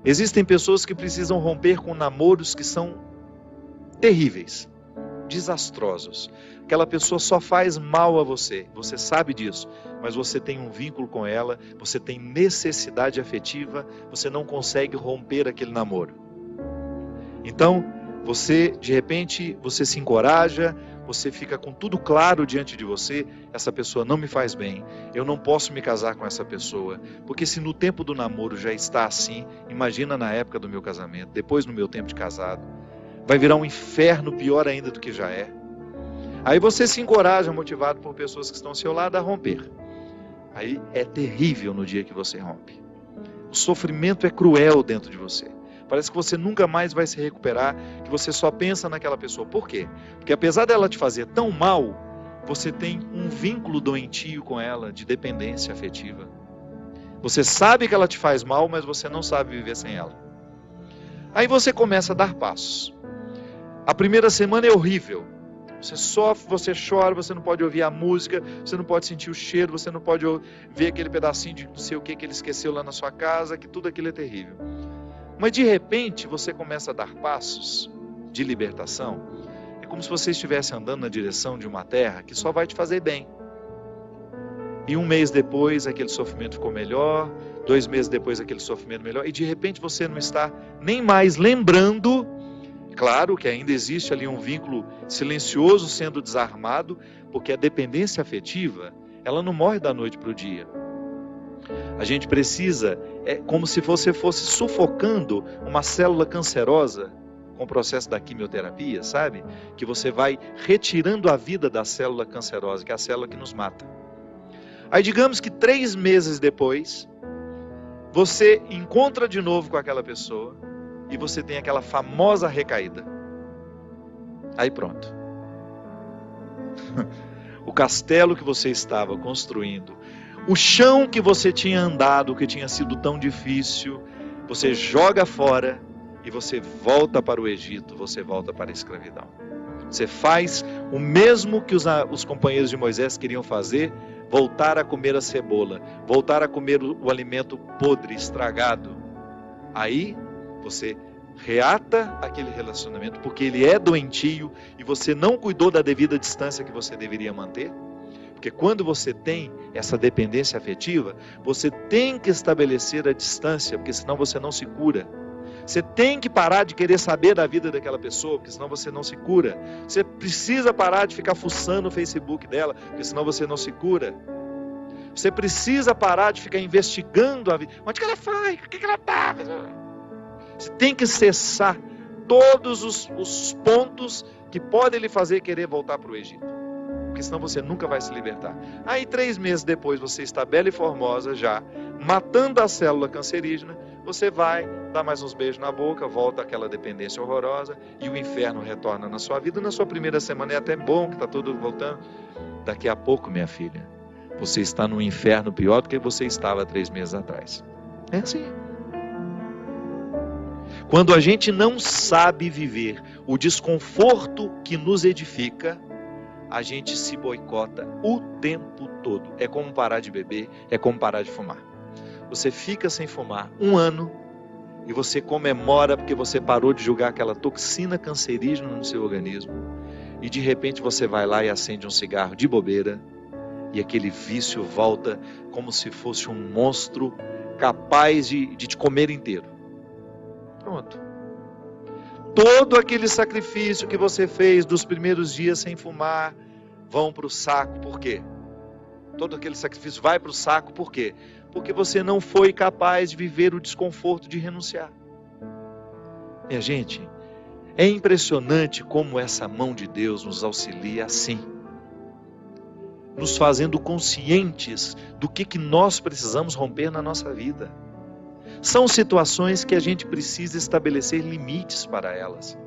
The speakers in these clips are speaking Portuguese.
Existem pessoas que precisam romper com namoros que são terríveis, desastrosos. Aquela pessoa só faz mal a você, você sabe disso, mas você tem um vínculo com ela, você tem necessidade afetiva, você não consegue romper aquele namoro. Então, você, de repente, você se encoraja, você fica com tudo claro diante de você, essa pessoa não me faz bem, eu não posso me casar com essa pessoa, porque se no tempo do namoro já está assim, imagina na época do meu casamento, depois no meu tempo de casado, vai virar um inferno pior ainda do que já é. Aí você se encoraja, motivado por pessoas que estão ao seu lado, a romper. Aí é terrível no dia que você rompe. O sofrimento é cruel dentro de você. Parece que você nunca mais vai se recuperar, que você só pensa naquela pessoa. Por quê? Porque apesar dela te fazer tão mal, você tem um vínculo doentio com ela, de dependência afetiva. Você sabe que ela te faz mal, mas você não sabe viver sem ela. Aí você começa a dar passos. A primeira semana é horrível. Você sofre, você chora, você não pode ouvir a música, você não pode sentir o cheiro, você não pode ver aquele pedacinho de não sei o que ele esqueceu lá na sua casa, que tudo aquilo é terrível. Mas de repente você começa a dar passos de libertação. É como se você estivesse andando na direção de uma terra que só vai te fazer bem. E um mês depois aquele sofrimento ficou melhor, 2 meses depois aquele sofrimento melhor, e de repente você não está nem mais lembrando. Claro que ainda existe ali um vínculo silencioso sendo desarmado, porque a dependência afetiva, ela não morre da noite para o dia. A gente precisa, é como se você fosse sufocando uma célula cancerosa com o processo da quimioterapia, sabe? Que você vai retirando a vida da célula cancerosa, que é a célula que nos mata. Aí digamos que 3 meses depois, você encontra de novo com aquela pessoa e você tem aquela famosa recaída. Aí pronto. O castelo que você estava construindo, o chão que você tinha andado, que tinha sido tão difícil, você joga fora e você volta para o Egito, você volta para a escravidão. Você faz o mesmo que os companheiros de Moisés queriam fazer, voltar a comer a cebola, voltar a comer o alimento podre, estragado. Aí você reata aquele relacionamento, porque ele é doentio e você não cuidou da devida distância que você deveria manter. Porque quando você tem essa dependência afetiva, você tem que estabelecer a distância, porque senão você não se cura. Você tem que parar de querer saber da vida daquela pessoa, porque senão você não se cura. Você precisa parar de ficar fuçando o Facebook dela, porque senão você não se cura. Você precisa parar de ficar investigando a vida. Onde que ela foi? O que ela está? Você tem que cessar todos os pontos que podem lhe fazer querer voltar para o Egito. Porque senão você nunca vai se libertar. Aí 3 meses depois você está bela e formosa já, matando a célula cancerígena, você vai dar mais uns beijos na boca, volta àquela dependência horrorosa e o inferno retorna na sua vida. Na sua primeira semana é até bom que está tudo voltando. Daqui a pouco, minha filha, você está num inferno pior do que você estava 3 meses atrás. É assim. Quando a gente não sabe viver o desconforto que nos edifica, a gente se boicota o tempo todo. É como parar de beber, é como parar de fumar. Você fica sem fumar 1 ano e você comemora porque você parou de jogar aquela toxina cancerígena no seu organismo. E de repente você vai lá e acende um cigarro de bobeira e aquele vício volta como se fosse um monstro capaz de te comer inteiro. Pronto. Todo aquele sacrifício que você fez dos primeiros dias sem fumar vão para o saco. Por quê? Todo aquele sacrifício vai para o saco. Por quê? Porque você não foi capaz de viver o desconforto de renunciar. Minha gente, é impressionante como essa mão de Deus nos auxilia assim, nos fazendo conscientes do que nós precisamos romper na nossa vida. São situações que a gente precisa estabelecer limites para elas,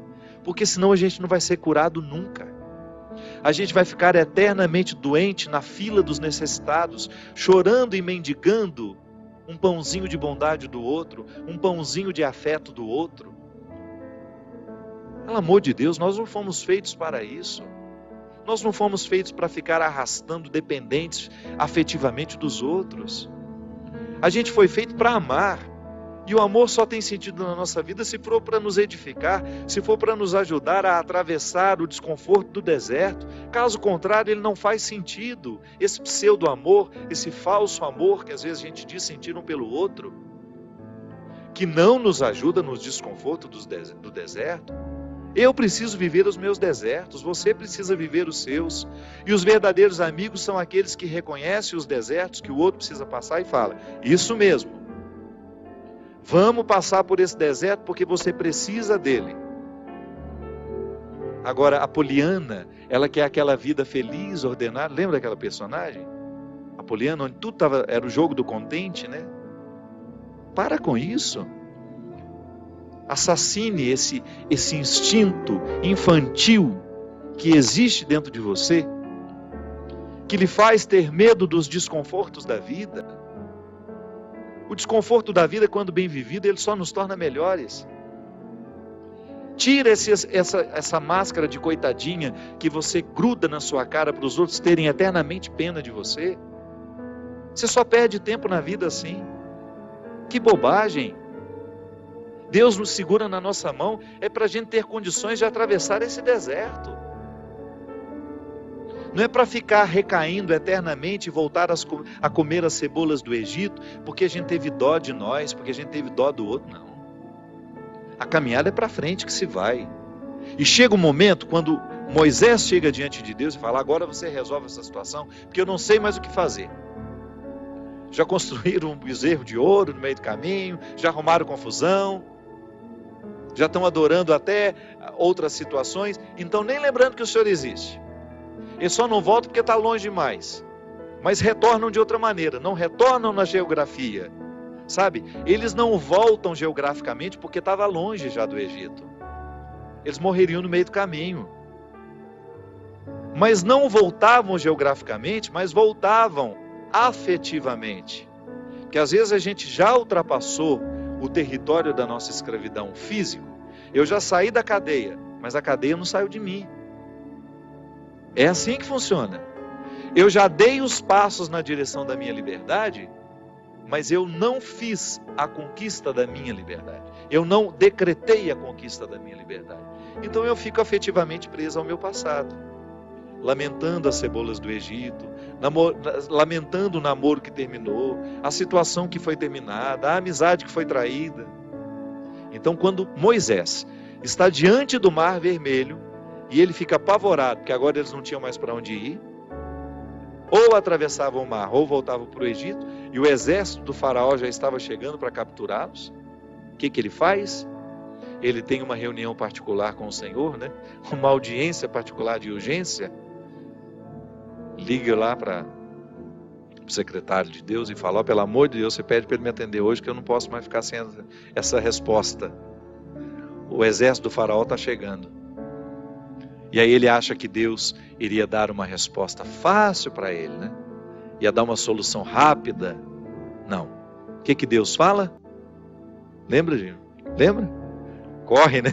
porque senão a gente não vai ser curado nunca. A gente vai ficar eternamente doente na fila dos necessitados, chorando e mendigando um pãozinho de bondade do outro, um pãozinho de afeto do outro. Pelo amor de Deus, nós não fomos feitos para isso. Nós não fomos feitos para ficar arrastando dependentes afetivamente dos outros. A gente foi feito para amar. E o amor só tem sentido na nossa vida se for para nos edificar, se for para nos ajudar a atravessar o desconforto do deserto. Caso contrário, ele não faz sentido. Esse pseudo-amor, esse falso amor que às vezes a gente diz sentir um pelo outro, que não nos ajuda nos desconfortos do deserto. Eu preciso viver os meus desertos, você precisa viver os seus. E os verdadeiros amigos são aqueles que reconhecem os desertos que o outro precisa passar e fala: isso mesmo. Vamos passar por esse deserto porque você precisa dele. Agora, a Poliana, ela quer aquela vida feliz, ordenada. Lembra daquela personagem? A Poliana, onde tudo era o jogo do contente, né? Para com isso. Assassine esse instinto infantil que existe dentro de você, que lhe faz ter medo dos desconfortos da vida. O desconforto da vida, quando bem vivido, ele só nos torna melhores. Tira essa máscara de coitadinha que você gruda na sua cara para os outros terem eternamente pena de você. Você só perde tempo na vida assim. Que bobagem! Deus nos segura na nossa mão é para a gente ter condições de atravessar esse deserto. Não é para ficar recaindo eternamente e voltar a comer as cebolas do Egito, porque a gente teve dó de nós, porque a gente teve dó do outro, não. A caminhada é para frente que se vai. E chega um momento quando Moisés chega diante de Deus e fala: agora você resolve essa situação, porque eu não sei mais o que fazer. Já construíram um bezerro de ouro no meio do caminho, já arrumaram confusão, já estão adorando até outras situações, então nem lembrando que o Senhor existe. Eles só não voltam porque está longe demais. Mas retornam de outra maneira, não retornam na geografia. Sabe? Eles não voltam geograficamente porque estava longe já do Egito. Eles morreriam no meio do caminho. Mas não voltavam geograficamente, mas voltavam afetivamente. Porque às vezes a gente já ultrapassou o território da nossa escravidão físico. Eu já saí da cadeia, mas a cadeia não saiu de mim. É assim que funciona. Eu já dei os passos na direção da minha liberdade, mas eu não fiz a conquista da minha liberdade. Eu não decretei a conquista da minha liberdade. Então eu fico afetivamente preso ao meu passado, lamentando as cebolas do Egito, lamentando o namoro que terminou, a situação que foi terminada, a amizade que foi traída. Então, quando Moisés está diante do Mar Vermelho, e ele fica apavorado, porque agora eles não tinham mais para onde ir, ou atravessavam o mar, ou voltavam para o Egito, e o exército do faraó já estava chegando para capturá-los. O que ele faz? Ele tem uma reunião particular com o Senhor, né? Uma audiência particular de urgência. Liga lá para o secretário de Deus e fala: pelo amor de Deus, você pede para ele me atender hoje, que eu não posso mais ficar sem essa resposta. O exército do faraó está chegando. E aí ele acha que Deus iria dar uma resposta fácil para ele, né? Ia dar uma solução rápida. Não. O que Deus fala? Lembra, Gino? Lembra? Corre, né?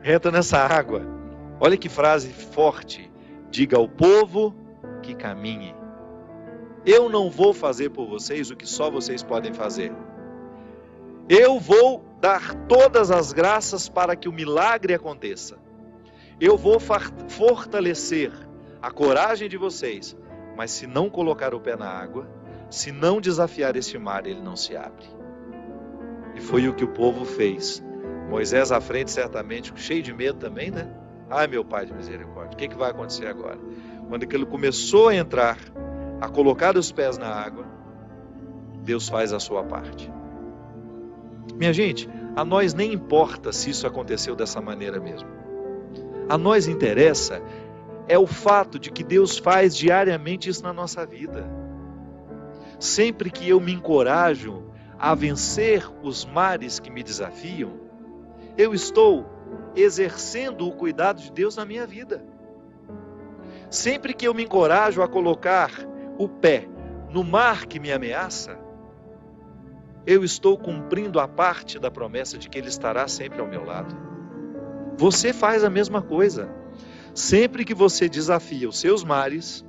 Entra nessa água. Olha que frase forte. Diga ao povo que caminhe. Eu não vou fazer por vocês o que só vocês podem fazer. Eu vou dar todas as graças para que o milagre aconteça. Eu vou fortalecer a coragem de vocês, mas se não colocar o pé na água, se não desafiar este mar, ele não se abre. E foi o que o povo fez. Moisés à frente, certamente, cheio de medo também, né? Ai, meu Pai de misericórdia, o que vai acontecer agora? Quando ele começou a entrar, a colocar os pés na água, Deus faz a sua parte. Minha gente, a nós nem importa se isso aconteceu dessa maneira mesmo. A nós interessa é o fato de que Deus faz diariamente isso na nossa vida. Sempre que eu me encorajo a vencer os mares que me desafiam, eu estou exercendo o cuidado de Deus na minha vida. Sempre que eu me encorajo a colocar o pé no mar que me ameaça, eu estou cumprindo a parte da promessa de que Ele estará sempre ao meu lado. Você faz a mesma coisa. Sempre que você desafia os seus mares,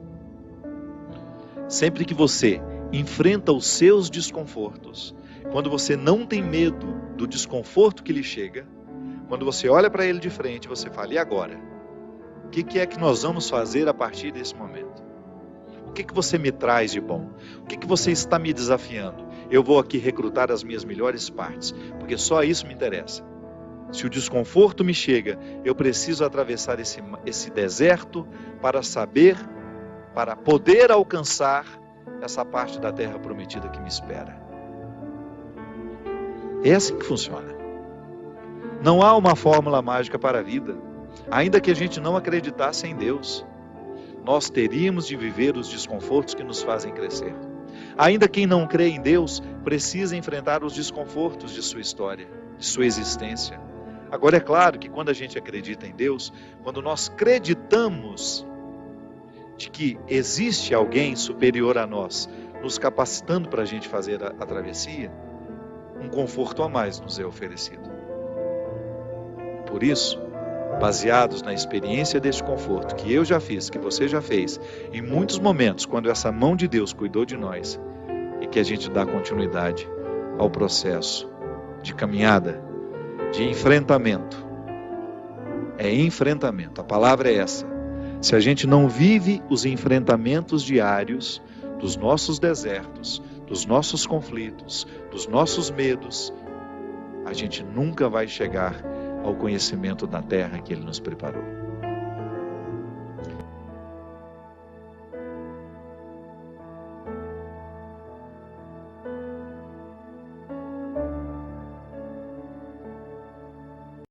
sempre que você enfrenta os seus desconfortos, Quando você não tem medo do desconforto que lhe chega, quando você olha para ele de frente, você fala: e agora? O que é que nós vamos fazer a partir desse momento? O que você me traz de bom? O que você está me desafiando? Eu vou aqui recrutar as minhas melhores partes, porque só isso me interessa. Se o desconforto me chega, eu preciso atravessar esse deserto para saber, para poder alcançar essa parte da terra prometida que me espera. É assim que funciona. Não há uma fórmula mágica para a vida. Ainda que a gente não acreditasse em Deus, nós teríamos de viver os desconfortos que nos fazem crescer. Ainda quem não crê em Deus precisa enfrentar os desconfortos de sua história, de sua existência. Agora é claro que quando a gente acredita em Deus, quando nós acreditamos de que existe alguém superior a nós, nos capacitando para a gente fazer a travessia, um conforto a mais nos é oferecido. Por isso, baseados na experiência deste conforto que eu já fiz, que você já fez, em muitos momentos, quando essa mão de Deus cuidou de nós, e que a gente dá continuidade ao processo de caminhada, de enfrentamento. É enfrentamento, a palavra é essa. Se a gente não vive os enfrentamentos diários dos nossos desertos, dos nossos conflitos, dos nossos medos, a gente nunca vai chegar ao conhecimento da terra que Ele nos preparou.